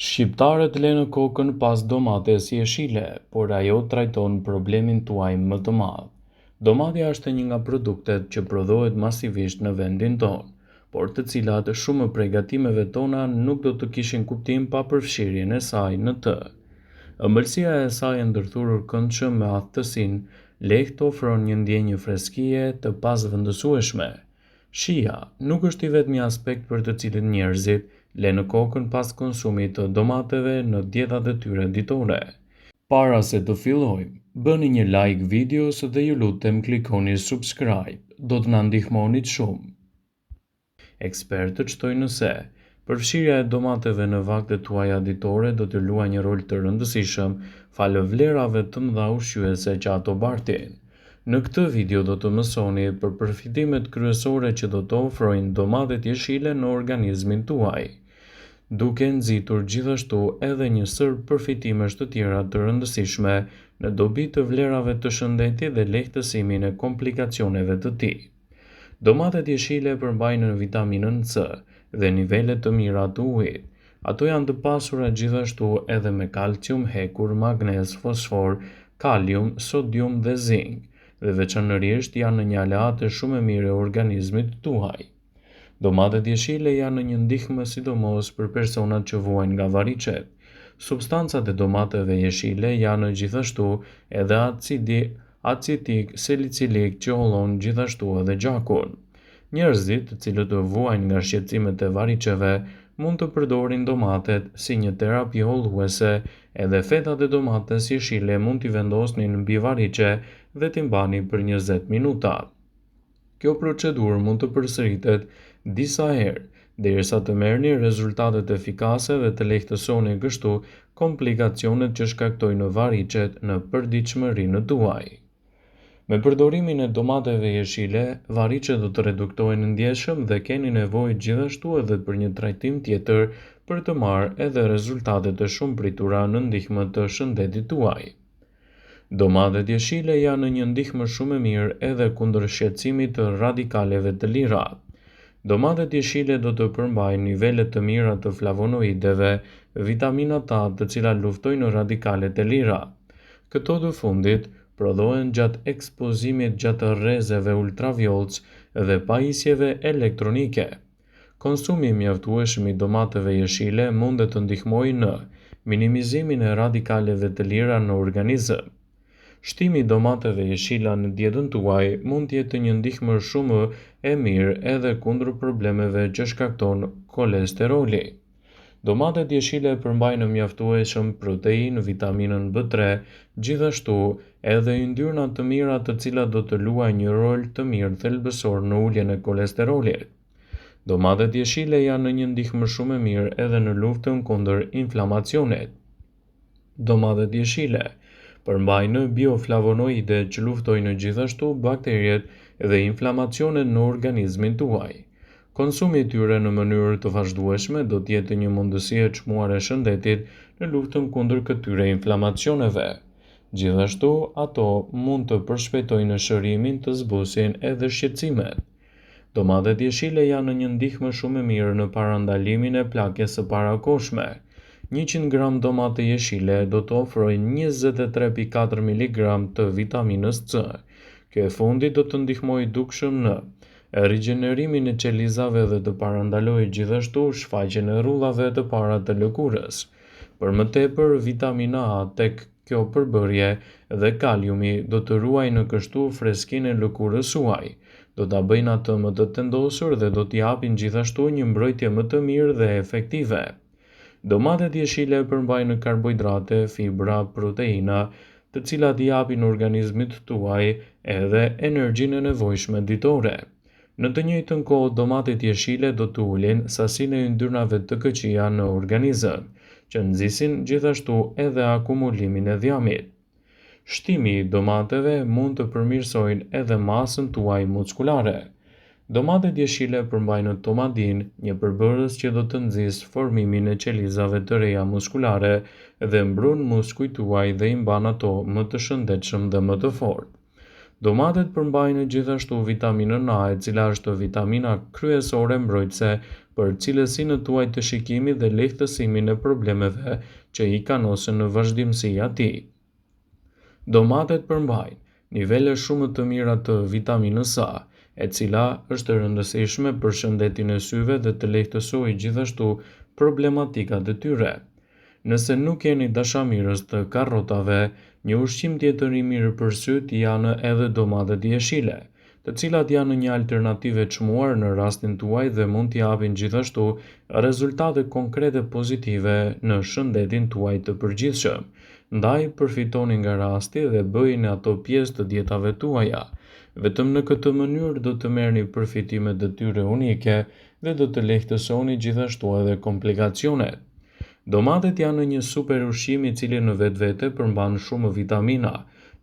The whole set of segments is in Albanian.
Shqiptarët lënë kokën pas domates jeshile, por ajo trajton problemin tuaj më të madh. Domatja është një nga produktet që prodhohet masivisht në vendin tonë, por të cilat shumë prej gatimeve tona nuk do të kishin kuptim pa përfshirjen e saj në të. Ëmbëlsia e saj e ndërthurur këndshëm me aftësinë lehtë ofron një ndjenjë freskie të pazvendësueshme. Shija nuk është i vetmi aspekt për të cilin njerëzit lënë kokën pas konsumit të domateve në dietat e tyre ditore. Para se të fillojmë, bëni një like videos dhe ju lutem klikoni subscribe, do të na ndihmonit shumë. Ekspertët shtojnë se përfshirja e domateve në vaktet tuaja ditore do të luajë një rol të rëndësishëm falë vlerave të mëdha ushqyese që ato bartin. Në këtë video do të mësoni për përfitimet kryesore që do të ofrojnë domatet jeshile në organizmin tuaj, duke nxitur gjithashtu edhe një sër përfitimesh të tjera të rëndësishme në dobi të vlerave të shëndetit dhe lehtësimin e komplikacioneve të tij. Domatet jeshile përmbajnë vitaminën C dhe nivele të mira të ujit. Ato janë të pasura gjithashtu edhe me kalcium, hekur, magnez, fosfor, kalium, sodium dhe zink, dhe veçanërisht janë në një aleate shumë e mirë e organizmit tuaj. Domatet jeshile janë në një ndihmë sidomos për personat që vuajnë nga varicet. Substancat e domateve jeshile janë gjithashtu edhe acitik salicilik që hollon gjithashtu edhe gjakun. Njerëzit të cilët vuajnë nga shqetësimet e variceve mund të përdorin domatet si një terapi holluese, edhe fetat e domates jeshile mund t'i vendosnin mbi varice dhe t'i mbani për 20 minuta. Kjo procedurë mund të përsëritet disa herë, derisa të merrni rezultatet efikase dhe të lehtësoni kështu komplikacionet që shkaktojnë varicet në përditshmërinë tuaj. Me përdorimin e domateve jeshile, varicet do të reduktohen ndjeshëm dhe keni nevojë gjithashtu edhe për një trajtim tjetër për të marrë edhe rezultatet e shumë pritura në ndihmë të shëndetit tuaj. Domatet jeshile janë një ndihmë shumë e mirë edhe kundër shqetësimit të radikaleve të lira. Domatet jeshile do të përmbajnë nivele të mira të flavonoideve, vitaminat A të cilat luftojnë radikalet e lira. Këto të fundit prodhohen gjatë ekspozimit gjatë rrezeve ultravjollc dhe pajisjeve elektronike. Konsumi i mjaftueshëm i domateve jeshile mund të ndihmojë në minimizimin e radikaleve të lira në organizëm. Shtimi i domateve jeshila në dietën tuaj mund të jetë një ndihmë shumë e mirë edhe kundër problemeve që shkakton kolesteroli. Domatet jeshile përmbajnë mjaftueshëm proteinë, vitaminën B3, gjithashtu edhe yndyrna të mira të cilat do të luajnë një rol të mirë thelbësor në uljen e kolesterolit. Domatet jeshile janë një ndihmë shumë e mirë edhe në luftën kundër inflamacionit. Domatet jeshile përmbajnë bioflavonoide që luftojnë gjithashtu bakteriet dhe inflamacionet në organizmin tuaj. Konsumi i tyre në mënyrë të vazhdueshme do të jetë një mundësi e çmuar e shëndetit në luftën kundër këtyre inflamacioneve. Gjithashtu, ato mund të përshpejtojnë shërimin, të zbusin edhe shqetësimet. Domatet jeshile janë një ndihmë shumë e mirë në parandalimin e plakjes së parakohshme. 100 gram domate jeshile do të ofrojnë 23,4 mg të vitaminës C. Kjo e fundit do të ndihmojë dukshëm në rigjenerimin e qelizave dhe të parandalojë gjithashtu shfaqjen e rrullave të para të lëkurës. Për më tepër, vitamina A tek kjo përbërje dhe kaliumi do të ruajnë kështu freskinë e lëkurës suaj, do ta bëjnë atë më të tendosur dhe do t'i japin gjithashtu një mbrojtje më të mirë dhe efektive. Domatet jeshile përmbajnë karbohidrate, fibra, proteina, të cilat i japin organizmit tuaj edhe energjinë e nevojshme ditore. Në të njëjtën kohë, domatet jeshile do të ulin sasinë e yndyrnave të këqija në organizëm, që nxisin gjithashtu edhe akumulimin e dhjamit. Shtimi i domateve mund të përmirësojnë edhe masën tuaj muskulare. Domatet jeshile përmbajnë tomadin, një përbërës që do të nxjisë formimin e qelizave të reja muskulare dhe mbrun muskujt tuaj dhe i mban ato më të shëndetshëm dhe më të fortë. Domatet përmbajnë gjithashtu vitaminën A, e cila është vitamina kryesore mbrojtëse për cilësinë tuaj të shikimit dhe lehtësimin e problemeve që i kanosen në vazhdimsi atij. Domatet përmbajnë nivele shumë të mira të vitaminës A, e cila është e rëndësishme për shëndetin e syve dhe të lehtësojë gjithashtu problematikat e tyre. Nëse nuk jeni dashamirës të karrotave, një ushqim tjetër i mirë për syt janë edhe domatet jeshile, të cilat janë një alternativë e çmuar në rastin tuaj dhe mund t'i japin gjithashtu rezultate konkrete pozitive në shëndetin tuaj të përgjithshëm. Ndaj përfitoni nga rasti dhe bëjini ato pjesë të dietave tuaja. Vetëm në këtë mënyrë do të merrni përfitime të tyre unike dhe do të lehtësoni gjithashtu edhe komplikacionet. Domatet janë një super ushqim i cili në vetvete përmban shumë vitamina,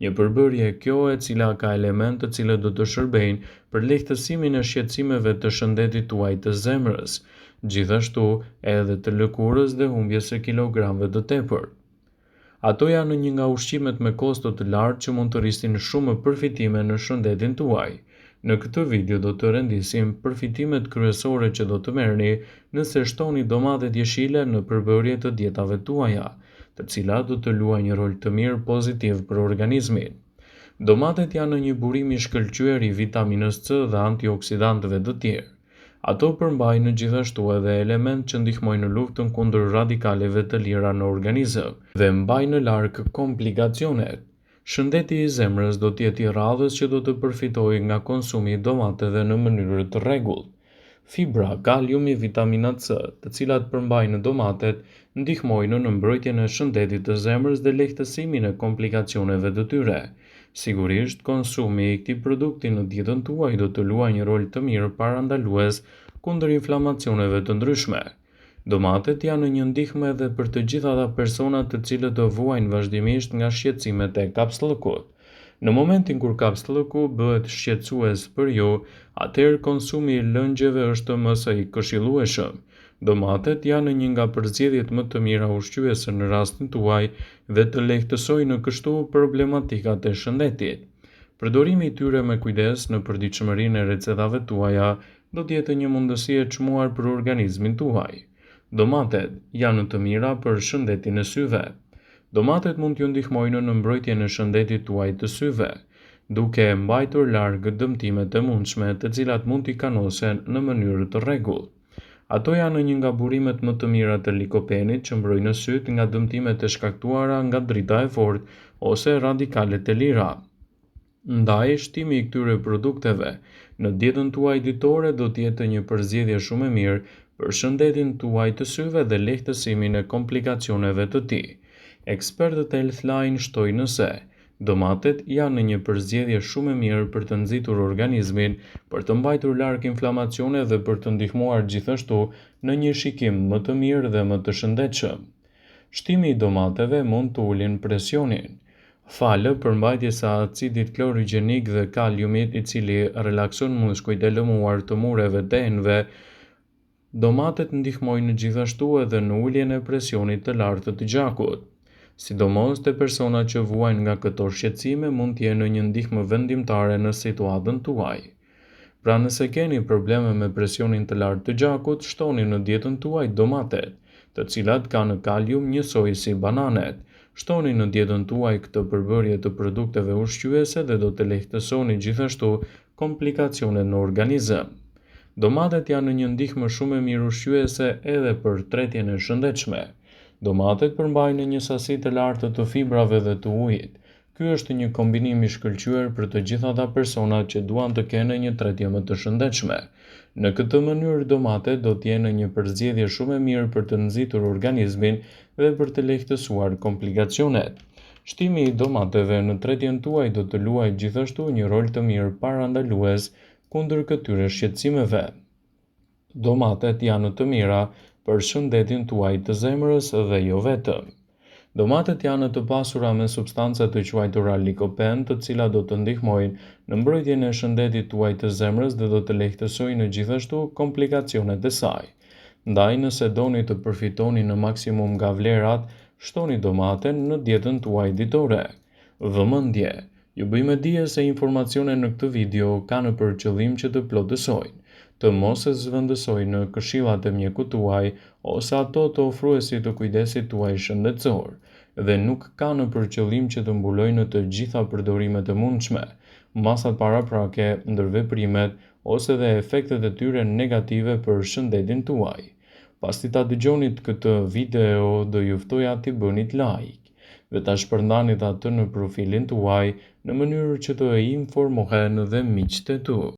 një përbërje kjo e cila ka elemente të cilët do të shërbejnë për lehtësimin e shqetësimeve të shëndetit tuaj të zemrës, gjithashtu edhe të lëkurës dhe humbjes së kilogramëve të tepërt. Ato janë një nga ushqimet me kosto të lartë që mund të rrisin shumë përfitime në shëndetin tuaj. Në këtë video do të rendisim përfitimet kryesore që do të merrni nëse shtoni domatet jeshile në përbërje të dietave tuaja, të cilat do të luajnë një rol të mirë pozitiv për organizmin. Domatet janë një burim i shkëlqyer i vitaminës C dhe antioksidantëve të tjerë. Ato përmbajnë gjithashtu edhe elementë që ndihmojnë në luftën kundër radikaleve të lira në organizëm dhe mbajnë në larg komplikacionet. Shëndeti i zemrës do të jetë i radhës që do të përfitojë nga konsumi i domateve në mënyrë të rregullt. Fibra, kaliumi, vitamina C, të cilat përmbajnë domatet, ndihmojnë në mbrojtjen e shëndetit të zemrës dhe lehtësimin e komplikacioneve të tyre. Sigurisht, konsumi i këtij produkti në dietën tuaj do të luajë një rol të mirë parandalues kundër inflamacioneve të ndryshme. Domatet janë një ndihmë edhe për të gjithë ata personat të cilët do vuajnë vazhdimisht nga shqetësimet e kapsllëkut. Në momentin kur kapsllëku bëhet shqetësues për ju, atëherë konsumi i lëngjeve është më së i këshillueshëm. Domatet janë një nga përzgjedhjet më të mira ushqyese në rastin tuaj dhe të lehtësojnë kështu problematikat e shëndetit. Përdorimi i tyre me kujdes në përditshmërinë e recetave tuaja do të jetë një mundësi e çmuar për organizmin tuaj. Domatet janë të mira për shëndetin e syve. Domatet mund t'ju ndihmojnë në mbrojtjen e shëndetit tuaj të syve, duke e mbajtur larg dëmtimet e mundshme të cilat mund t'i kanosen në mënyrë të rregullt. Ato janë një nga burimet më të mira të likopenit që mbrojnë syt nga dëmtimet e shkaktuara nga drita e fortë ose radikalet e lira. Ndaj, shtimi i këtyre produkteve në dietën tuaj ditore do të jetë një përzgjedhje shumë e mirë për shëndetin tuaj të syve dhe lehtësimin e komplikacioneve të tij. Ekspertët e Healthline shtojnë se domatet janë një përzgjedhje shumë e mirë për të nxitur organizmin, për të mbajtur larg inflamacione dhe për të ndihmuar gjithashtu në një shikim më të mirë dhe më të shëndetshëm. Shtimi i domateve mund të ulin presionin. Falë përmbajtjes së acidit klorigjenik dhe kaliumit i cili relakson muskujt e lëmuar të mureve të enëve, domatet ndihmojnë gjithashtu edhe në uljen e presionit të lartë të gjakut. Sidomos te personat që vuajnë nga këto shqetësime mund të jenë një ndihmë vendimtare në situatën tuaj. Pra nëse keni probleme me presionin të lartë të gjakut, shtoni në dietën tuaj domatet, të cilat kanë kalium njësoj si bananet. Shtoni në dietën tuaj këtë përbërje të produkteve ushqyese dhe do të lehtësoni gjithashtu komplikacionet në organizëm. Domatet janë një ndihmë shumë e mirë ushqyese edhe për tretjen e shëndetshme. Domatet përmbajnë një sasi të lartë të fibrave dhe të ujit. Ky është një kombinim i shkëlqyer për të gjithë ata personat që duan të kenë një tretje më të shëndetshme. Në këtë mënyrë domatet do të jenë një përzgjedhje shumë e mirë për të nxitur organizmin dhe për të lehtësuar komplikacionet. Shtimi i domateve në tretjen tuaj do të luajë gjithashtu një rol të mirë parandalues kundër këtyre shqetësimeve. Domatet janë të mira për shëndetin tuaj të zemrës dhe jo vetëm. Domatet janë të pasura me substanca të quajtura likopen, të cilat do të ndihmojnë në mbrojtjen e shëndetit tuaj të zemrës dhe do të lehtësojnë gjithashtu komplikacionet e saj. Ndaj, nëse doni të përfitoni në maksimum nga vlerat, shtoni domaten në dietën tuaj ditore. Vëmendje, ju bëjmë dije se informacionet në këtë video kanë për qëllim që të plotësojnë, të mos e zëvendësoj në këshillat e mjekut tuaj ose ato të ofruesit të kujdesit tuaj shëndetësor, dhe nuk ka në përqëllim që të mbulojnë në të gjitha përdorimet e mundshme, masat paraprake, ndërveprimet ose dhe efektet e tyre negative për shëndetin tuaj. Pasi ta dëgjonit këtë video, do ju ftoja t'i bënit like dhe ta shpërndanit atë në profilin tuaj në mënyrë që të informohen dhe miqtë e tu.